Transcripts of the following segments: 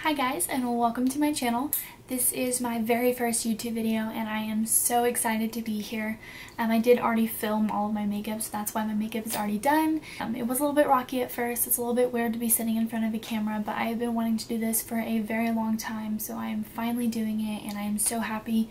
Hi guys, and welcome to my channel. This is my very first YouTube video and I am so excited to be here. I did already film all of my makeup, so that's why my makeup is already done. It was a little bit rocky at first. It's a little bit weird to be sitting in front of a camera, but I have been wanting to do this for a very long time, so I am finally doing it and I am so happy.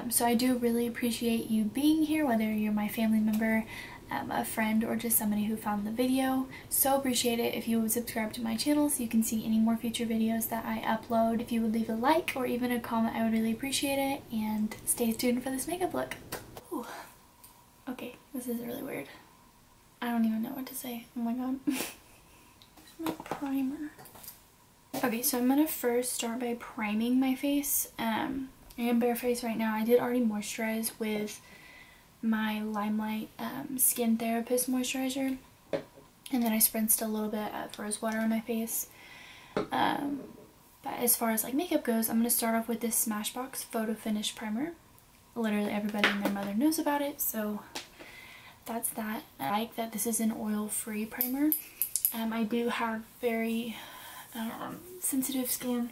So I do really appreciate you being here, whether you're my family member, a friend, or just somebody who found the video. So appreciate it if you would subscribe to my channel so you can see any more future videos that I upload. If you would leave a like or even a comment, I would really appreciate it, and stay tuned for this makeup look. Ooh. Okay, this is really weird. I don't even know what to say. Oh my god. Where's my primer? Okay, so I'm gonna first start by priming my face. I am barefaced right now. I did already moisturize with my Limelight Skin Therapist moisturizer, and then I spritzed a little bit of rose water on my face. But as far as like makeup goes, I'm going to start off with this Smashbox Photo Finish Primer. Literally everybody and their mother knows about it, so that's that. I like that this is an oil-free primer. I do have very sensitive skin,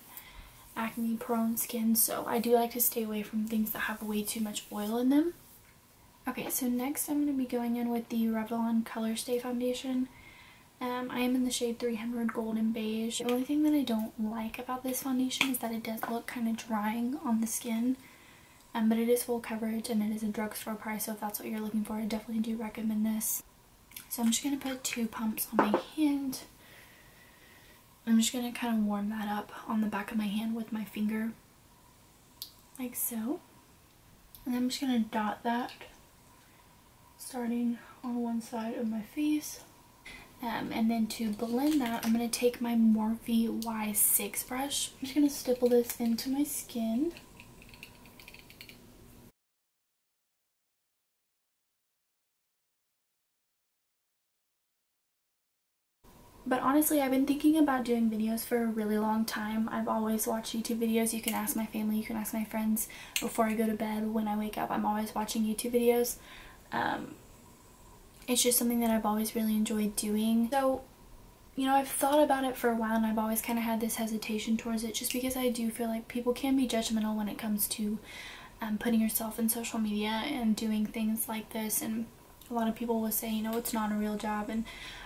acne prone skin, so I do like to stay away from things that have way too much oil in them. Okay, so next I'm going to be going in with the Revlon Color Stay Foundation. I am in the shade 300 Golden Beige. The only thing that I don't like about this foundation is that it does look kind of drying on the skin. But it is full coverage and it is a drugstore price, so if that's what you're looking for, I definitely do recommend this. So I'm just going to put 2 pumps on my hand. I'm just going to kind of warm that up on the back of my hand with my finger, like so. And then I'm just going to dot that, starting on one side of my face. And then to blend that, I'm going to take my Morphe Y6 brush. I'm just going to stipple this into my skin. But honestly, I've been thinking about doing videos for a really long time. I've always watched YouTube videos. You can ask my family, you can ask my friends. Before I go to bed, when I wake up, I'm always watching YouTube videos. It's just something that I've always really enjoyed doing. So, you know, I've thought about it for a while and I've always kind of had this hesitation towards it, just because I do feel like people can be judgmental when it comes to putting yourself in social media and doing things like this. And a lot of people will say, you know, it's not a real job. And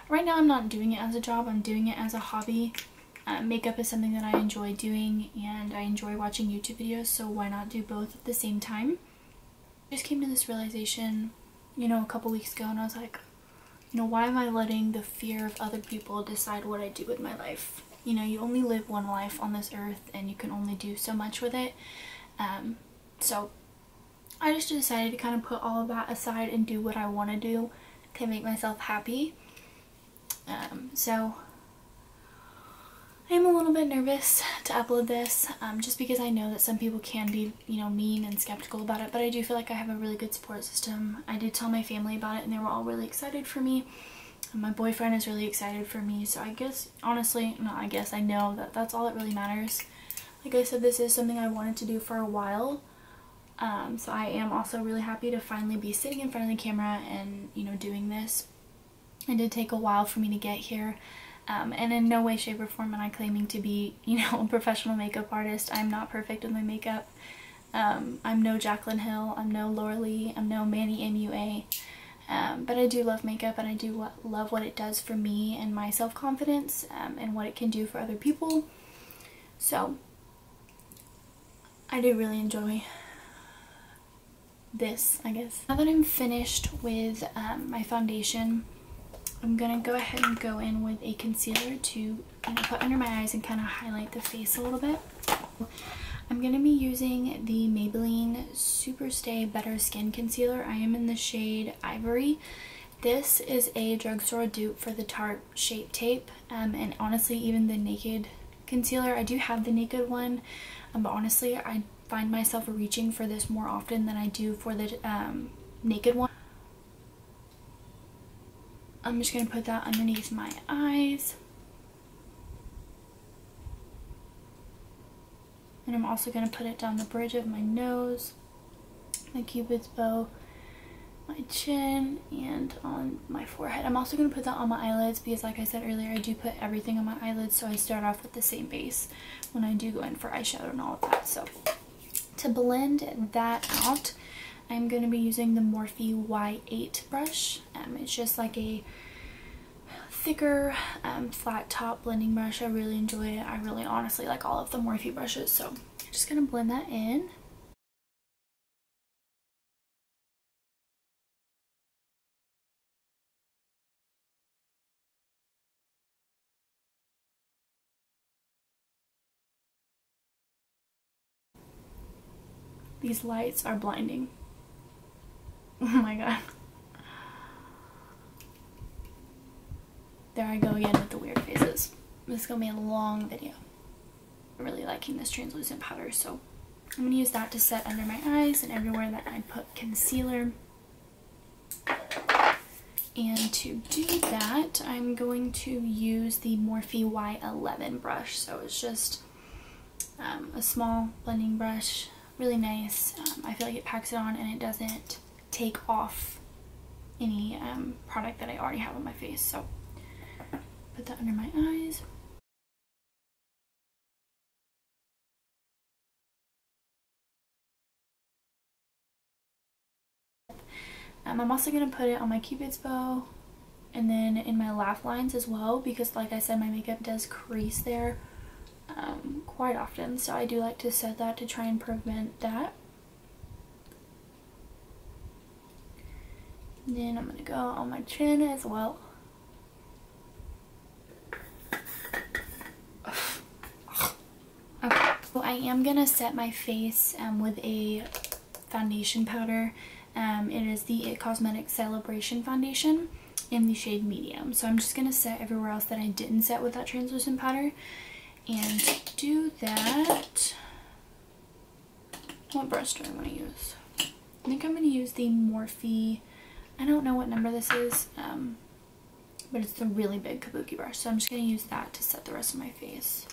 right now I'm not doing it as a job, I'm doing it as a hobby. Makeup is something that I enjoy doing and I enjoy watching YouTube videos, so why not do both at the same time? I just came to this realization, you know, a couple weeks ago, and I was like, you know, why am I letting the fear of other people decide what I do with my life? You know, you only live one life on this earth and you can only do so much with it. So I just decided to kind of put all of that aside and do what I want to do to make myself happy. So I'm a little bit nervous to upload this, just because I know that some people can be, you know, mean and skeptical about it, but I do feel like I have a really good support system. I did tell my family about it and they were all really excited for me. And my boyfriend is really excited for me, so I guess, honestly, no, I guess I know that that's all that really matters. Like I said, this is something I wanted to do for a while, so I am also really happy to finally be sitting in front of the camera and, you know, doing this. It did take a while for me to get here. And in no way, shape, or form am I claiming to be, you know, a professional makeup artist. I'm not perfect with my makeup. I'm no Jaclyn Hill, I'm no Laura Lee, I'm no Manny MUA. But I do love makeup and I do love what it does for me and my self-confidence, and what it can do for other people. So I do really enjoy this, I guess. Now that I'm finished with my foundation, I'm going to go ahead and go in with a concealer to, you know, put under my eyes and kind of highlight the face a little bit. I'm going to be using the Maybelline Super Stay Better Skin Concealer. I am in the shade Ivory. This is a drugstore dupe for the Tarte Shape Tape, and honestly, even the Naked concealer, I do have the Naked one, but honestly, I find myself reaching for this more often than I do for the Naked one. I'm just going to put that underneath my eyes. And I'm also going to put it down the bridge of my nose, my Cupid's bow. my chin and on my forehead. I'm also going to put that on my eyelids because like I said earlier, I do put everything on my eyelids, so I start off with the same base when I do go in for eyeshadow and all of that. So to blend that out, I'm going to be using the Morphe Y8 brush. It's just like a thicker flat top blending brush. I really enjoy it. I really honestly like all of the Morphe brushes, so I'm just going to blend that in. These lights are blinding. Oh my god. There I go again with the weird faces. This is going to be a long video. I'm really liking this translucent powder, so I'm going to use that to set under my eyes and everywhere that I put concealer. And to do that, I'm going to use the Morphe Y11 brush. So it's just a small blending brush, really nice. I feel like it packs it on and it doesn't take off any product that I already have on my face. So put that under my eyes. I'm also going to put it on my Cupid's bow and then in my laugh lines as well, because like I said, my makeup does crease there quite often, so I do like to set that to try and prevent that. And then I'm going to go on my chin as well. Okay, so I am going to set my face with a foundation powder. It is the It Cosmetics Celebration Foundation in the shade Medium. So I'm just going to set everywhere else that I didn't set with that translucent powder. And to do that, what brush do I want to use? I think I'm going to use the Morphe, I don't know what number this is, but it's the really big kabuki brush. So I'm just going to use that to set the rest of my face.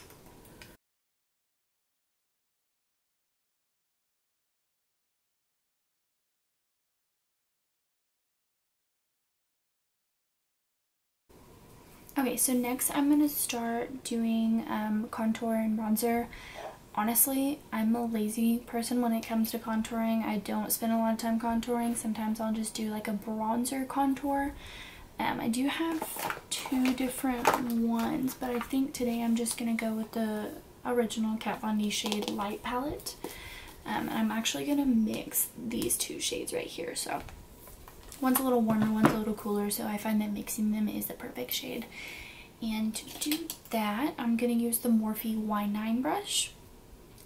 Okay, so next I'm going to start doing contour and bronzer. Honestly, I'm a lazy person when it comes to contouring. I don't spend a lot of time contouring. Sometimes I'll just do like a bronzer contour. I do have two different ones, but I think today I'm just going to go with the original Kat Von D shade Light palette. And I'm actually going to mix these two shades right here. So one's a little warmer, one's a little cooler, so I find that mixing them is the perfect shade. And to do that, I'm going to use the Morphe Y9 brush.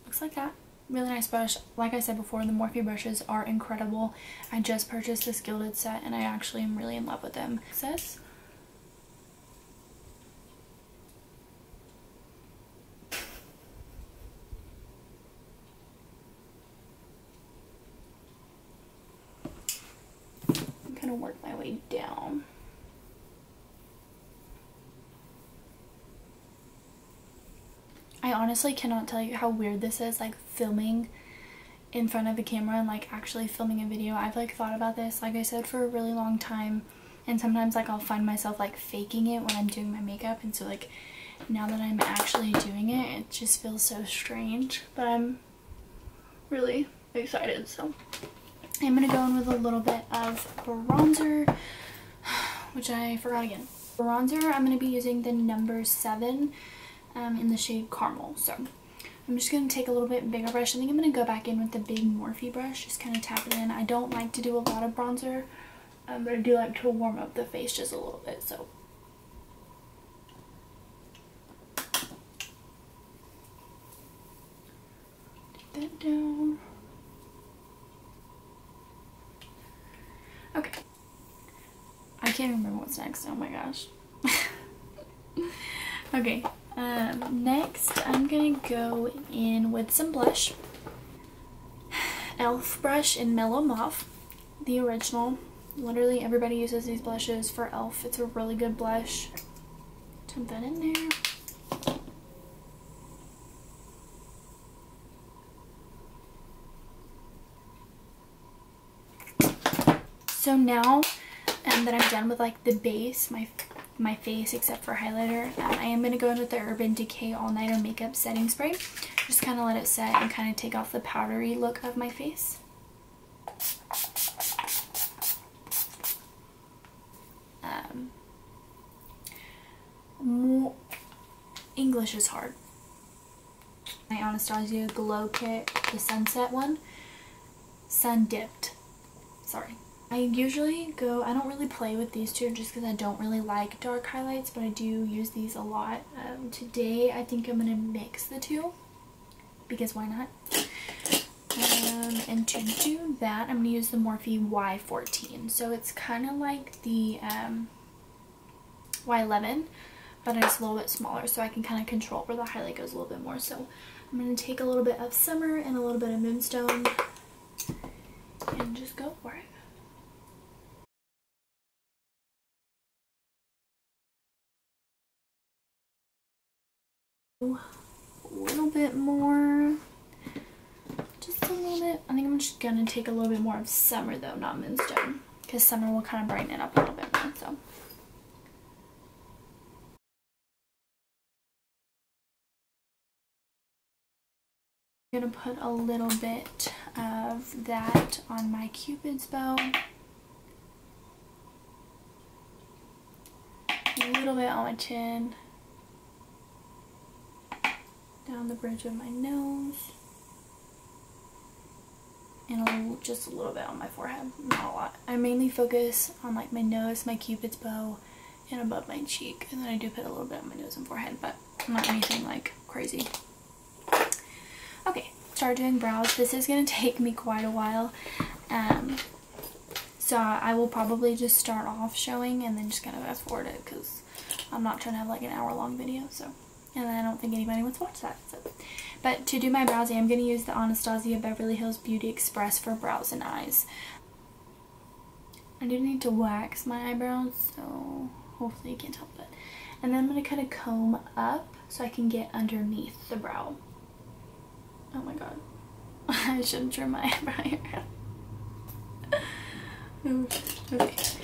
Looks like that. Really nice brush. Like I said before, the Morphe brushes are incredible. I just purchased this Gilded set and I actually am really in love with them. Says I'm gonna work my way down. I honestly cannot tell you how weird this is, like filming in front of the camera and like actually filming a video. I've like thought about this, like I said, for a really long time, and sometimes like I'll find myself like faking it when I'm doing my makeup, and so like now that I'm actually doing it, it just feels so strange, but I'm really excited. So I'm gonna go in with a little bit of bronzer, which I forgot again. Bronzer, I'm gonna be using the number 7 in the shade Caramel. So I'm just going to take a little bit bigger brush. I think I'm going to go back in with the big Morphe brush, just kind of tap it in. I don't like to do a lot of bronzer, but I do like to warm up the face just a little bit. So take that down. Okay. I can't remember what's next. Oh my gosh. Okay. Next, I'm gonna go in with some blush. Elf brush in Mellow Mauve, the original. Literally everybody uses these blushes for Elf. It's a really good blush. Dump that in there. So now that I'm done with like the base, my face except for highlighter, I am going to go in with the Urban Decay All Nighter Makeup Setting Spray. Just kind of let it set and kind of take off the powdery look of my face. English is hard. My Anastasia Glow Kit, the Sunset one. Sun Dipped. Sorry. I usually go, I don't really play with these two just because I don't really like dark highlights, but I do use these a lot. Today I think I'm going to mix the two because why not? And to do that, I'm going to use the Morphe Y14. So it's kind of like the Y11, but it's a little bit smaller, so I can kind of control where the highlight goes a little bit more. So I'm going to take a little bit of Summer and a little bit of Moonstone and just go for it. A little bit more, just a little bit. I think I'm just gonna take a little bit more of Summer though, not Moonstone, because Summer will kind of brighten it up a little bit more. So I'm gonna put a little bit of that on my Cupid's bow, a little bit on my chin, down the bridge of my nose, and just a little bit on my forehead, not a lot. I mainly focus on like my nose, my Cupid's bow, and above my cheek, and then I do put a little bit on my nose and forehead, but not anything like crazy. Okay, start doing brows. This is going to take me quite a while, so I will probably just start off showing and then just kind of fast forward it because I'm not trying to have like an hour-long video, so. And I don't think anybody wants to watch that. So. But to do my brows, I am going to use the Anastasia Beverly Hills Beauty Express for brows and eyes. I do need to wax my eyebrows, so hopefully you can't tell that. And then I'm going to kind of comb up so I can get underneath the brow. Oh my god. I shouldn't trim my eyebrow hair. Okay.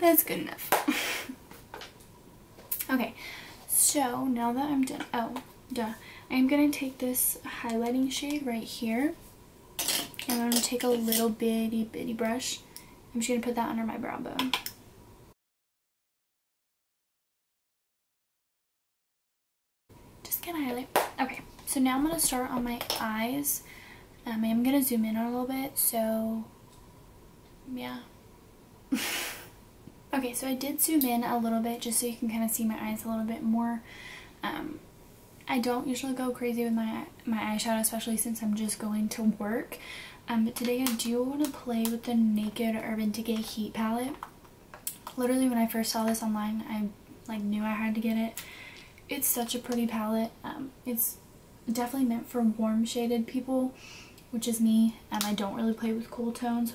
That's good enough. Okay, so now that I'm done, I'm going to take this highlighting shade right here, and I'm going to take a little bitty brush. I'm just going to put that under my brow bone. Just kind of highlight. Okay, so now I'm going to start on my eyes. I am going to zoom in a little bit, so yeah. Okay, so I did zoom in a little bit just so you can kind of see my eyes a little bit more. I don't usually go crazy with my eyeshadow, especially since I'm just going to work. But today I do want to play with the Naked Urban Decay Heat Palette. Literally when I first saw this online, I knew I had to get it. It's such a pretty palette. It's definitely meant for warm shaded people, which is me. I don't really play with cool tones,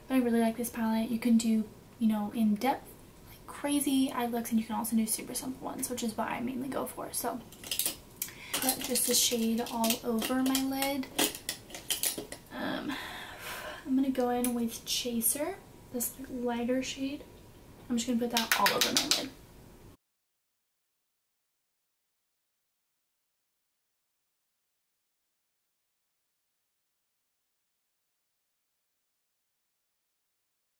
but I really like this palette. You can do, you know, in-depth, like crazy eye looks, and you can also do super simple ones, which is what I mainly go for. So, got just a shade all over my lid. I'm going to go in with Chaser, this lighter shade. I'm just going to put that all over my lid.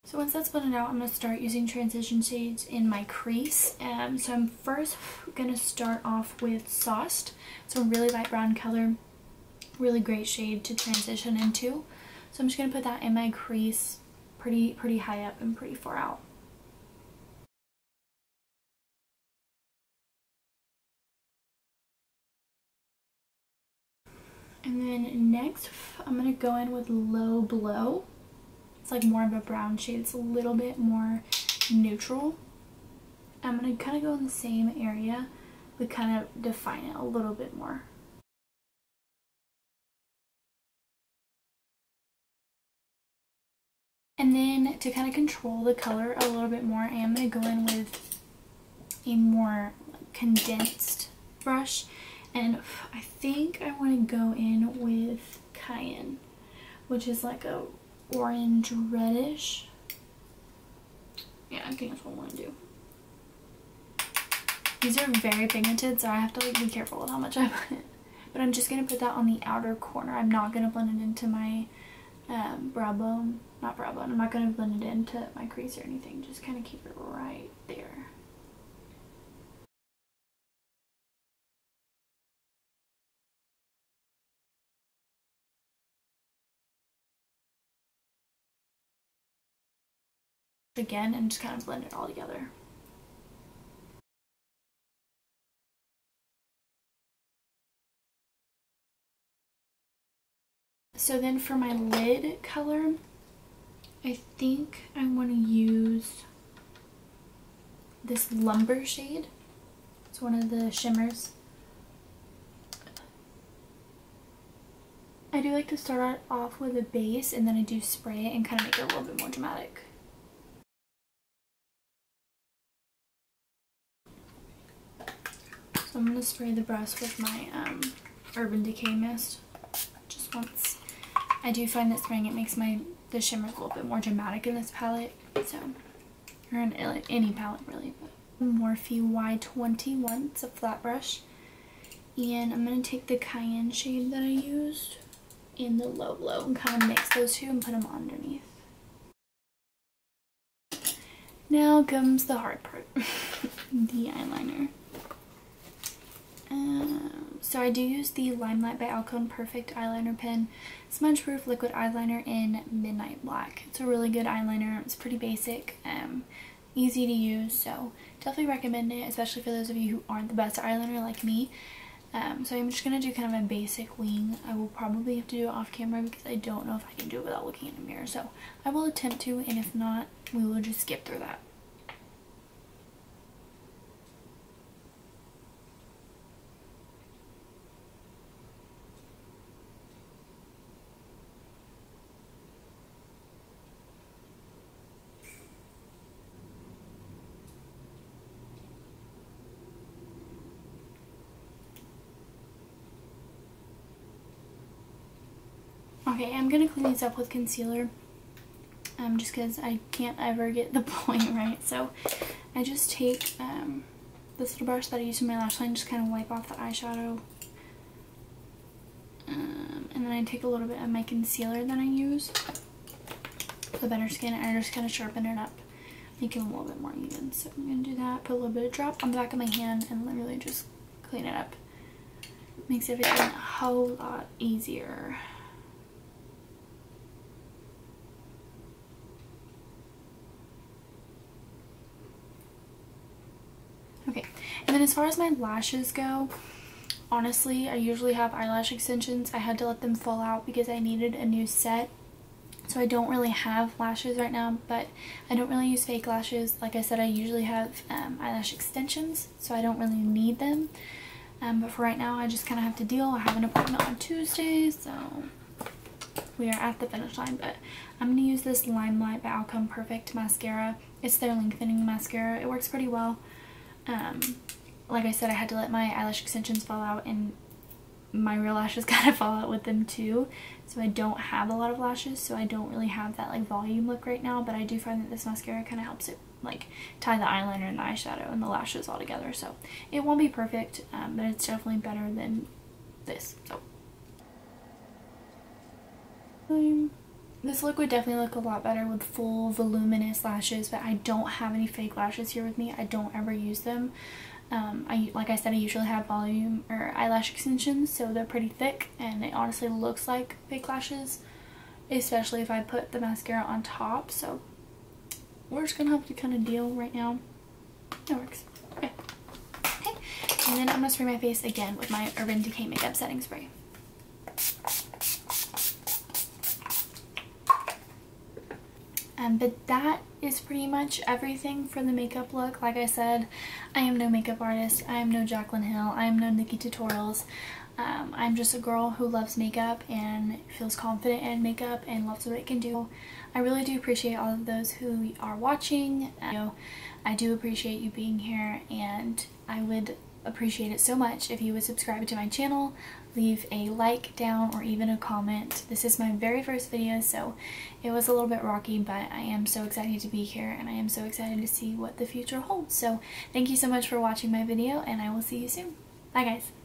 So once that's blended out, I'm going to start using transition shades in my crease. So I'm first going to start off with Sauced. It's a really light brown color, really great shade to transition into. So I'm just going to put that in my crease pretty high up and pretty far out. And then next, I'm going to go in with Low Blow. It's like more of a brown shade. It's a little bit more neutral. I'm going to kind of go in the same area, but kind of define it a little bit more. And then to kind of control the color a little bit more, I am going to go in with a more condensed brush. And I think I want to go in with Cayenne, which is like a orange reddish. Yeah, I think that's what I want to do. These are very pigmented, so I have to like be careful with how much I put. But I'm just going to put that on the outer corner. I'm not going to blend it into my brow bone. Not brow bone. I'm not going to blend it into my crease or anything. Just kind of keep it right there. Again, and just kind of blend it all together. So then for my lid color, I think I want to use this Lumber shade. It's one of the shimmers. I do like to start off with a base and then I do spray it and kind of make it a little bit more dramatic. So I'm going to spray the brush with my Urban Decay mist just once. I do find that spraying it makes the shimmers a little bit more dramatic in this palette, so, or in any palette really. But Morphe Y21, it's a flat brush, and I'm going to take the Cayenne shade that I used in the Low Blow and kind of mix those two and put them underneath. Now comes the hard part, the eyeliner. So I do use the Limelight by Alcone Perfect eyeliner pen, smudge proof liquid eyeliner in Midnight Black. It's a really good eyeliner. It's pretty basic, easy to use, so definitely recommend it, especially for those of you who aren't the best at eyeliner like me. So I'm just going to do kind of a basic wing. I will probably have to do it off camera because I don't know if I can do it without looking in a mirror, so I will attempt to, and if not, we will just skip through that. Okay, I'm going to clean these up with concealer, just because I can't ever get the point right. So I just take this little brush that I use in my lash line, just kind of wipe off the eyeshadow. And then I take a little bit of my concealer that I use, the Better Skin, and I just kind of sharpen it up, make it a little bit more even. So I'm going to do that, put a little bit of drop on the back of my hand, and really just clean it up. Makes everything a whole lot easier. Okay, and then as far as my lashes go, honestly, I usually have eyelash extensions. I had to let them fall out because I needed a new set. So I don't really have lashes right now, but I don't really use fake lashes. Like I said, I usually have eyelash extensions, so I don't really need them. But for right now, I just kind of have to deal. I have an appointment on Tuesday, so we are at the finish line. But I'm going to use this Limelight by Alcone Perfect mascara. It's their lengthening mascara. It works pretty well. Like I said, I had to let my eyelash extensions fall out, and my real lashes kind of fall out with them too. So I don't have a lot of lashes, so I don't really have that like volume look right now, but I do find that this mascara kind of helps it like tie the eyeliner and the eyeshadow and the lashes all together. So it won't be perfect, but it's definitely better than this. So this look would definitely look a lot better with full voluminous lashes, but I don't have any fake lashes here with me. I don't ever use them. Like I said, I usually have volume or eyelash extensions, so they're pretty thick, and it honestly looks like fake lashes, especially if I put the mascara on top. So we're just gonna have to kind of deal right now. That works. Okay. And then I'm gonna spray my face again with my Urban Decay makeup setting spray. But that is pretty much everything for the makeup look. Like I said, I am no makeup artist, I am no Jaclyn Hill, I am no Nikki Tutorials. I'm just a girl who loves makeup and feels confident in makeup and loves what it can do. I really do appreciate all of those who are watching. I do appreciate you being here, and I would appreciate it so much if you would subscribe to my channel, leave a like down, or even a comment. This is my very first video, so it was a little bit rocky, but I am so excited to be here and I am so excited to see what the future holds. So thank you so much for watching my video, and I will see you soon. Bye guys!